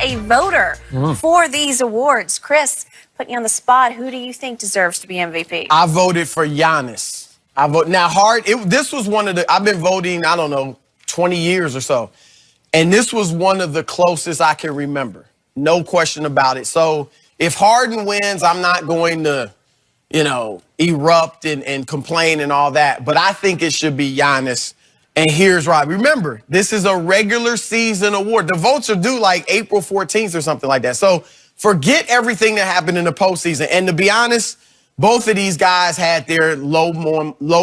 a voter for these awards. Chris, putting you on the spot, who do you think deserves to be MVP? I voted for Giannis. This was one of the, I've been voting, I don't know, 20 years or so. And this was one of the closest I can remember. No question about it. So if Harden wins, I'm not going to, erupt and complain and all that. But I think it should be Giannis. And here's why. Remember, this is a regular season award. The votes are due like April 14th or something like that. So forget everything that happened in the postseason. And to be honest, both of these guys had their low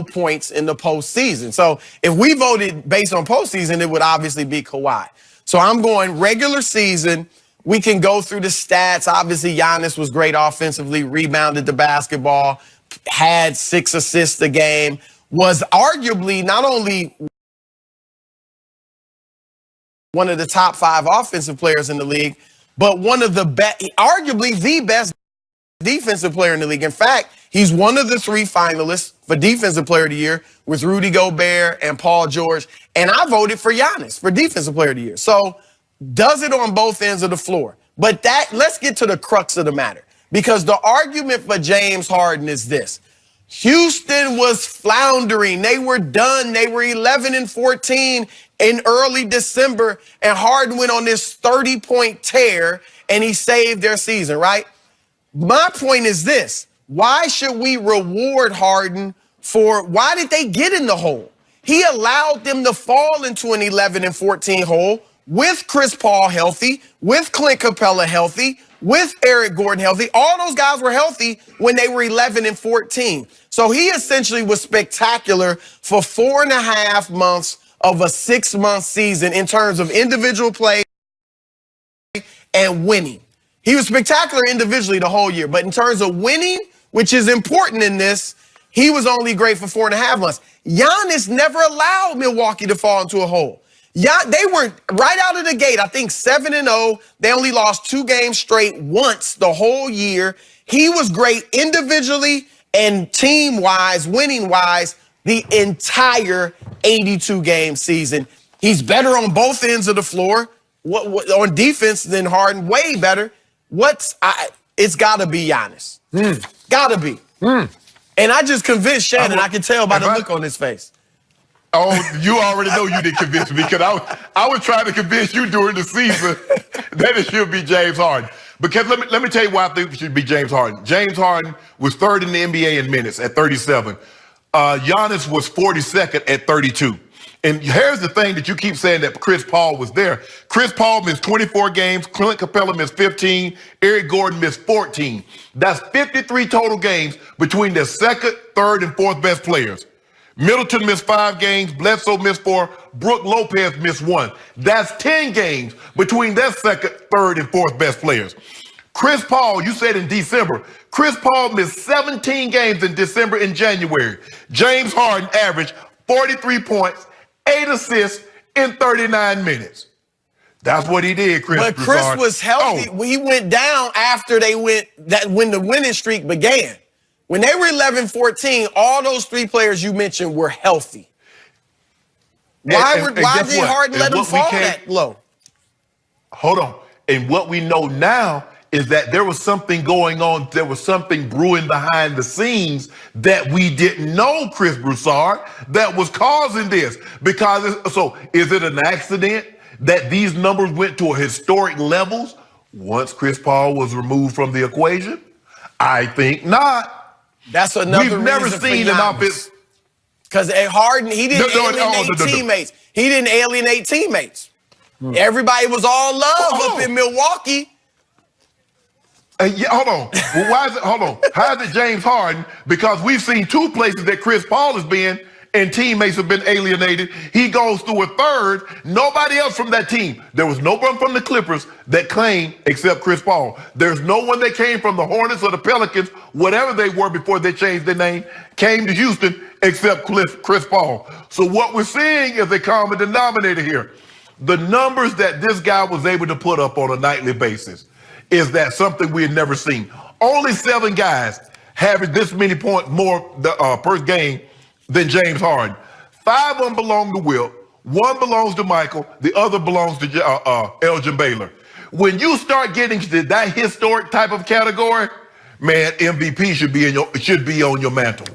points in the postseason. So if we voted based on postseason, it would obviously be Kawhi. So I'm going regular season. We can go through the stats. Obviously, Giannis was great offensively, rebounded the basketball, had 6 assists a game, was arguably not only one of the top 5 offensive players in the league, but one of the best, arguably the best defensive player in the league. In fact, he's one of the 3 finalists for Defensive Player of the Year with Rudy Gobert and Paul George. And I voted for Giannis for Defensive Player of the Year. So does it on both ends of the floor. But let's get to the crux of the matter, because the argument for James Harden is this. Houston was floundering. They were done. They were 11-14 in early December, and Harden went on this 30-point tear, and he saved their season, right? My point is this. Why should we reward Harden why did they get in the hole? He allowed them to fall into an 11-14 hole with Chris Paul healthy, with Clint Capella healthy, with Eric Gordon healthy. All those guys were healthy when they were 11-14. So he essentially was spectacular for 4.5 months of a 6-month season in terms of individual play and winning. He was spectacular individually the whole year, but in terms of winning, which is important in this, he was only great for 4.5 months. Giannis never allowed Milwaukee to fall into a hole. Yeah, they were right out of the gate, I think 7-0. They only lost 2 games straight once the whole year. He was great individually and team-wise, winning-wise, the entire 82-game season. He's better on both ends of the floor. On defense than Harden, way better. It's got to be Giannis. Got to be. And I just convinced Shannon. I can tell by the look on his face. Oh, you already know you didn't convince me, because I was trying to convince you during the season that it should be James Harden. Because let me tell you why I think it should be James Harden. James Harden was 3rd in the NBA in minutes at 37. Giannis was 42nd at 32. And here's the thing that you keep saying, that Chris Paul was there. Chris Paul missed 24 games. Clint Capella missed 15. Eric Gordon missed 14. That's 53 total games between the 2nd, 3rd, and 4th best players. Middleton missed 5 games. Bledsoe missed 4. Brook Lopez missed 1. That's 10 games between their 2nd, 3rd, and 4th best players. Chris Paul, you said in December. Chris Paul missed 17 games in December and January. James Harden averaged 43 points, 8 assists in 39 minutes. That's what he did, Chris. But Chris was healthy. Oh. He went down after when the winning streak began. When they were 11-14, all those 3 players you mentioned were healthy. Why did Harden let them fall that low? Hold on. And what we know now is that there was something going on. There was something brewing behind the scenes that we didn't know, Chris Broussard, that was causing this. So is it an accident that these numbers went to historic levels once Chris Paul was removed from the equation? I think not. That's another reason. We've never seen an offense. Because Harden, he didn't alienate teammates. He didn't alienate teammates. Everybody was all love up in Milwaukee. Yeah, hold on. Well, why is it? Hold on. How is it James Harden? Because we've seen 2 places that Chris Paul has been and teammates have been alienated. He goes through a 3rd. Nobody else from that team. There was no one from the Clippers that claimed except Chris Paul. There's no one that came from the Hornets or the Pelicans, whatever they were before they changed their name, came to Houston except Chris Paul. So what we're seeing is a common denominator here. The numbers that this guy was able to put up on a nightly basis is that something we had never seen. Only 7 guys have this many points more per game than James Harden. 5 of them belong to Will. 1 belongs to Michael. The other belongs to Elgin Baylor. when you start getting to that historic type of category, man, MVP should be on your mantle.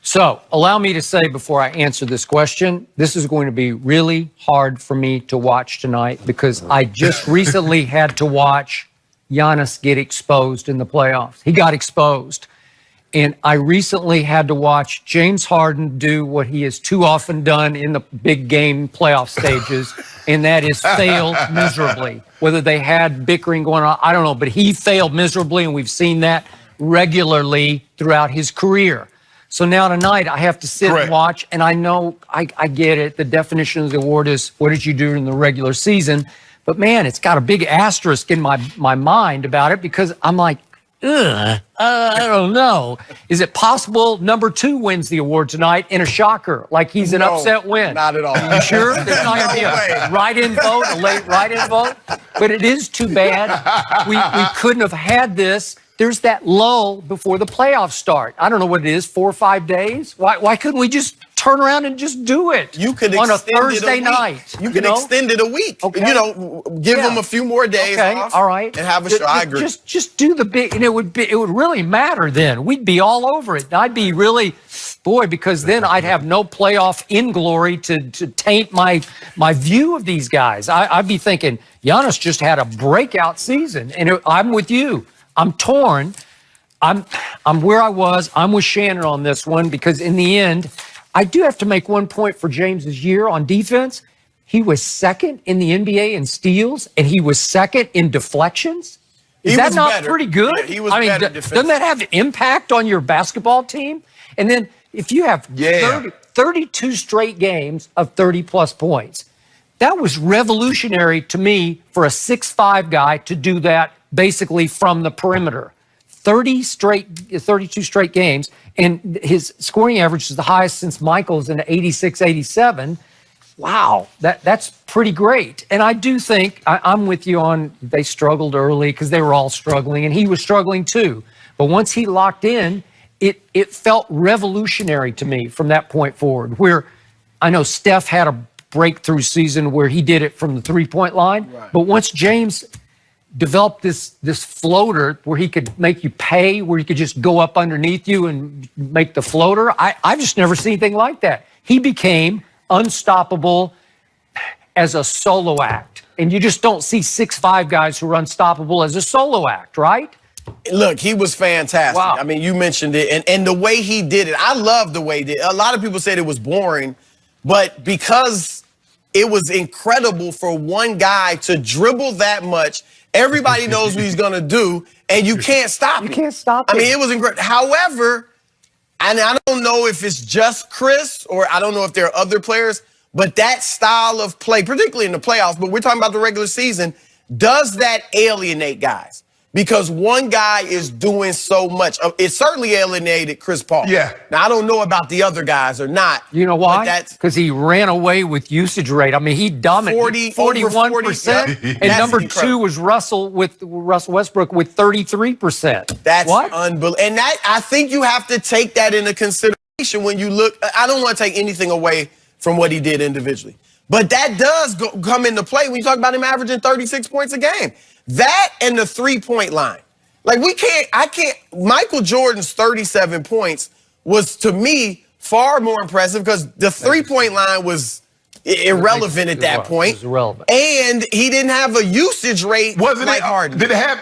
So allow me to say before I answer this question, this is going to be really hard for me to watch tonight because I just recently had to watch Giannis get exposed in the playoffs. He got exposed. And I recently had to watch James Harden do what he has too often done in the big game playoff stages, and that is fail miserably. Whether they had bickering going on, I don't know, but he failed miserably, and we've seen that regularly throughout his career. So now tonight I have to sit and watch, and I know I get it. The definition of the award is what did you do in the regular season? But man, it's got a big asterisk in my mind about it because I'm like, I don't know. Is it possible number 2 wins the award tonight in a shocker? Like he's an upset win? Not at all. You sure? There's not going to be a write-in vote, a late write-in vote? But it is too bad. We couldn't have had this. There's that lull before the playoffs start. I don't know what it is, 4 or 5 days? Why couldn't we just turn around and just do it you could on a extend Thursday it a week. night? You can extend it a week. Okay. You know, give them a few more days off. All right. And have a show. I agree. Just do the big, and it would really matter then. We'd be all over it. I'd be really, because then I'd have no playoff inglory to taint my view of these guys. I'd be thinking Giannis just had a breakout season, and I'm with you. I'm torn. I'm where I was. I'm with Shannon on this one because in the end, I do have to make 1 point for James's year on defense. He was second in the NBA in steals, and he was second in deflections. Is that not pretty good? Yeah, he was better doesn't that have impact on your basketball team? And then if you have 32 straight games of 30-plus points, that was revolutionary to me for a 6'5" guy to do that basically from the perimeter. 32 straight games, and his scoring average is the highest since Michael's in 86, 87. Wow, that's pretty great. And I do think, I'm with you on they struggled early because they were all struggling, and he was struggling too. But once he locked in, it felt revolutionary to me from that point forward, where I know Steph had a breakthrough season where he did it from the three-point line, but once James developed this floater where he could make you pay, where he could just go up underneath you and make the floater. I've just never seen anything like that. He became unstoppable as a solo act. And you just don't see 6'5" guys who are unstoppable as a solo act, right? Look, he was fantastic. Wow. I mean, you mentioned it. And the way he did it, I love the way he did it. A lot of people said it was boring, but because it was incredible for one guy to dribble that much, everybody knows what he's going to do, and you can't stop him. You can't stop him. I mean, it was incredible. However, and I don't know if it's just Chris or I don't know if there are other players, but that style of play, particularly in the playoffs, but we're talking about the regular season, does that alienate guys? Because one guy is doing so much. It certainly alienated Chris Paul. Yeah. Now, I don't know about the other guys or not. You know why? Because he ran away with usage rate. I mean, he dominated 41%. Yep. And number incredible. 2 was Russell Westbrook with 33%. That's what? unbelievable. And that, I think you have to take that into consideration when you look. I don't want to take anything away from what he did individually. But that does come into play when you talk about him averaging 36 points a game. That and the three-point line. Like, Michael Jordan's 37 points was, to me, far more impressive because the three-point line was irrelevant at that point. It was irrelevant. And he didn't have a usage rate like Harden. Did it have,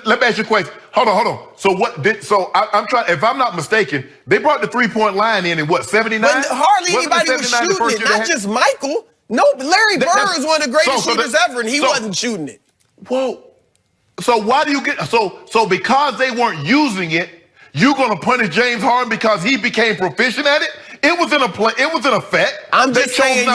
let me ask you a question. Hold on. So I'm trying, if I'm not mistaken, they brought the three-point line in what, 79? But hardly anybody was shooting it, not just Michael. No, Larry Bird is one of the greatest shooters ever, and he wasn't shooting it. Whoa. So why do you get so because they weren't using it, you're gonna punish James Harden because he became proficient at it? It was in effect. I'm just saying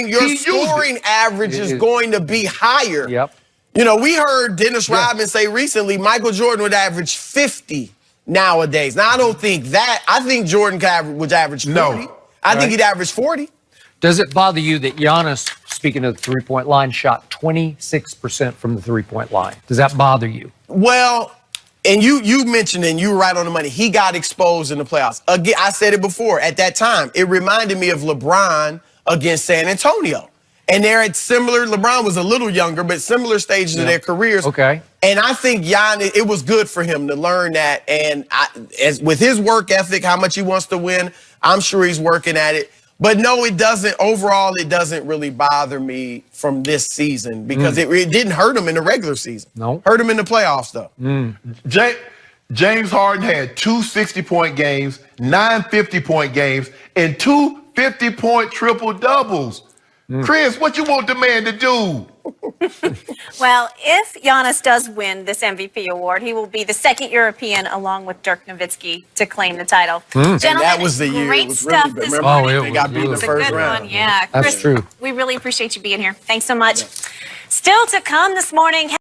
your scoring average is going to be higher. Yep. You know, we heard Dennis Rodman say recently Michael Jordan would average 50 nowadays. Now I don't think that. I think Jordan would average 40. No. I think he'd average 40. Does it bother you that Giannis, speaking of the three-point line, shot 26% from the three-point line? Does that bother you? Well, and you mentioned it, and you were right on the money. He got exposed in the playoffs. Again, I said it before. At that time, it reminded me of LeBron against San Antonio. And they're at similar, LeBron was a little younger, but similar stages of their careers. Okay. And I think Giannis, it was good for him to learn that. And as with his work ethic, how much he wants to win, I'm sure he's working at it. But no, it doesn't. Overall, it doesn't really bother me from this season because it didn't hurt him in the regular season. No. Hurt him in the playoffs, though. James Harden had 2 60-point games, 9 50-point games, and 2 50-point triple-doubles. Chris, what you want the man to do? Well, if Giannis does win this MVP award, he will be the second European, along with Dirk Nowitzki, to claim the title. Gentlemen, And that was the year. great It was stuff really bad. this Remember, morning. they got beat in the It's a first good round. one, yeah. That's Chris, true. we really appreciate you being here. Thanks so much. Still to come this morning.